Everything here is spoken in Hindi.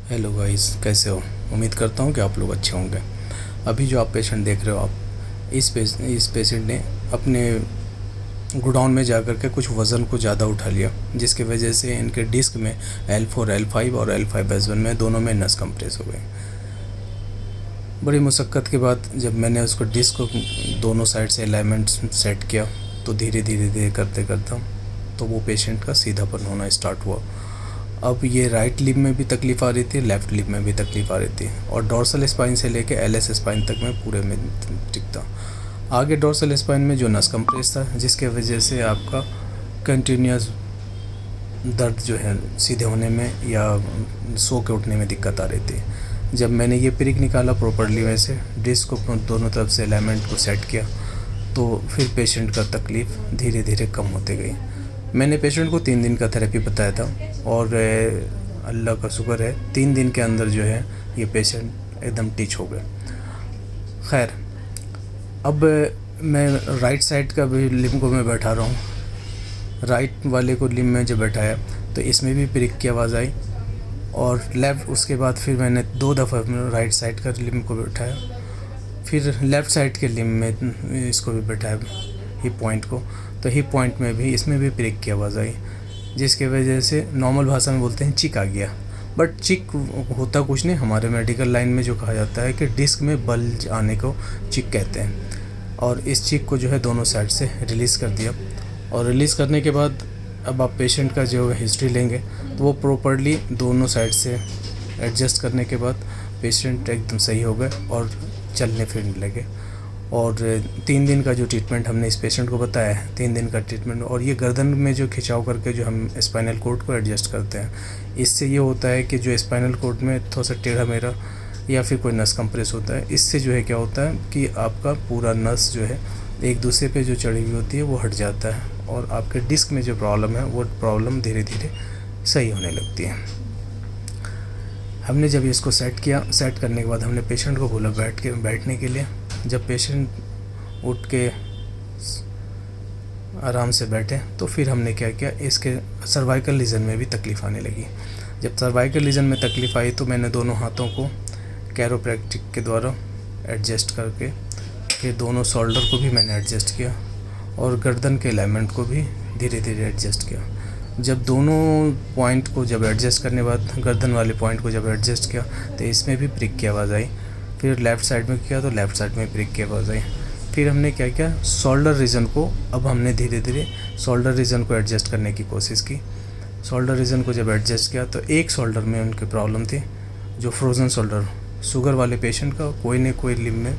हेलो गाइस, कैसे हो? उम्मीद करता हूँ कि आप लोग अच्छे होंगे। अभी जो आप पेशेंट देख रहे हो, आप इस पेशेंट ने अपने गोडाउन में जा कर के कुछ वज़न को ज़्यादा उठा लिया, जिसकी वजह से इनके डिस्क में L4 L5 और L5S1 में दोनों में नस कंप्रेस हो गई। बड़ी मुशक्क़त के बाद जब मैंने उसको डिस्क को दोनों साइड से अलाइनमेंट सेट किया, तो धीरे धीरे धीरे करते करता तो वो पेशेंट का सीधापन होना स्टार्ट हुआ। अब ये राइट लिब में भी तकलीफ़ आ रही थी, लेफ़्ट लिब में भी तकलीफ़ आ रही थी, और डोर्सल स्पाइन से लेके LS स्पाइन तक में पूरे में टिकता। आगे डोर्सल स्पाइन में जो नस कंप्रेस था, जिसके वजह से आपका कंटिन्यूस दर्द जो है सीधे होने में या सो के उठने में दिक्कत आ रही थी। जब मैंने ये प्रिक निकाला प्रॉपरली, वैसे डिस्क को दोनों तरफ से अलाइनमेंट को सेट किया, तो फिर पेशेंट का तकलीफ़ धीरे धीरे कम होती गई। मैंने पेशेंट को 3 दिन का थेरेपी बताया था, और अल्लाह का शुक्र है 3 दिन के अंदर जो है ये पेशेंट एकदम टिच हो गए। खैर, अब मैं राइट साइड का भी लिम्ब को मैं बैठा रहा हूँ। राइट वाले को लिम्ब में जब बैठाया तो इसमें भी प्रिक की आवाज़ आई, और लेफ़्ट उसके बाद फिर मैंने 2 दफ़ा राइट साइड का लिम्ब को बैठाया, फिर लेफ़्ट साइड के लिम्ब में इसको भी बैठाया, हिप पॉइंट को। तो हिप पॉइंट में भी इसमें भी प्रिक की आवाज़ आई, जिसके वजह से नॉर्मल भाषा में बोलते हैं चिक आ गया। बट चिक होता कुछ नहीं, हमारे मेडिकल लाइन में जो कहा जाता है कि डिस्क में बल्ज आने को चिक कहते हैं। और इस चिक को जो है दोनों साइड से रिलीज़ कर दिया, और रिलीज़ करने के बाद अब आप पेशेंट का जो हिस्ट्री लेंगे तो वो प्रॉपरली दोनों साइड से एडजस्ट करने के बाद पेशेंट एकदम सही हो गए और चलने फिरने लगे। और 3 दिन का जो ट्रीटमेंट हमने इस पेशेंट को बताया है, 3 दिन का ट्रीटमेंट, और ये गर्दन में जो खिंचाव करके जो हम स्पाइनल कॉर्ड को एडजस्ट करते हैं, इससे ये होता है कि जो स्पाइनल कॉर्ड में थोड़ा सा टेढ़ा मेढ़ा या फिर कोई नस कंप्रेस होता है, इससे जो है क्या होता है कि आपका पूरा नस जो है एक दूसरे पे जो चढ़ी हुई होती है वो हट जाता है, और आपके डिस्क में जो प्रॉब्लम है वो प्रॉब्लम धीरे धीरे सही होने लगती है। हमने जब इसको सेट किया, सेट करने के बाद हमने पेशेंट को बोला बैठने के लिए। जब पेशेंट उठ के आराम से बैठे तो फिर हमने क्या किया, इसके सर्वाइकल रीजन में भी तकलीफ़ आने लगी। जब सर्वाइकल रीजन में तकलीफ़ आई तो मैंने दोनों हाथों को कैरोप्रैक्टिक के द्वारा एडजस्ट करके, फिर दोनों शोल्डर को भी मैंने एडजस्ट किया, और गर्दन के अलाइनमेंट को भी धीरे धीरे एडजस्ट किया। जब दोनों पॉइंट को जब एडजस्ट करने के बाद गर्दन वाले पॉइंट को जब एडजस्ट किया तो इसमें भी प्रिक की आवाज़ आई। फिर लेफ़्ट साइड में किया तो लेफ़्ट साइड में प्रिक की आवाज़ आई। फिर हमने क्या किया, शोल्डर रीजन को अब हमने धीरे धीरे शोल्डर रीजन को एडजस्ट करने की कोशिश की। शोल्डर रीजन को जब एडजस्ट किया तो एक शोल्डर में उनकी प्रॉब्लम थी, जो फ्रोज़न शोल्डर, शुगर वाले पेशेंट का कोई न कोई लिम्ब में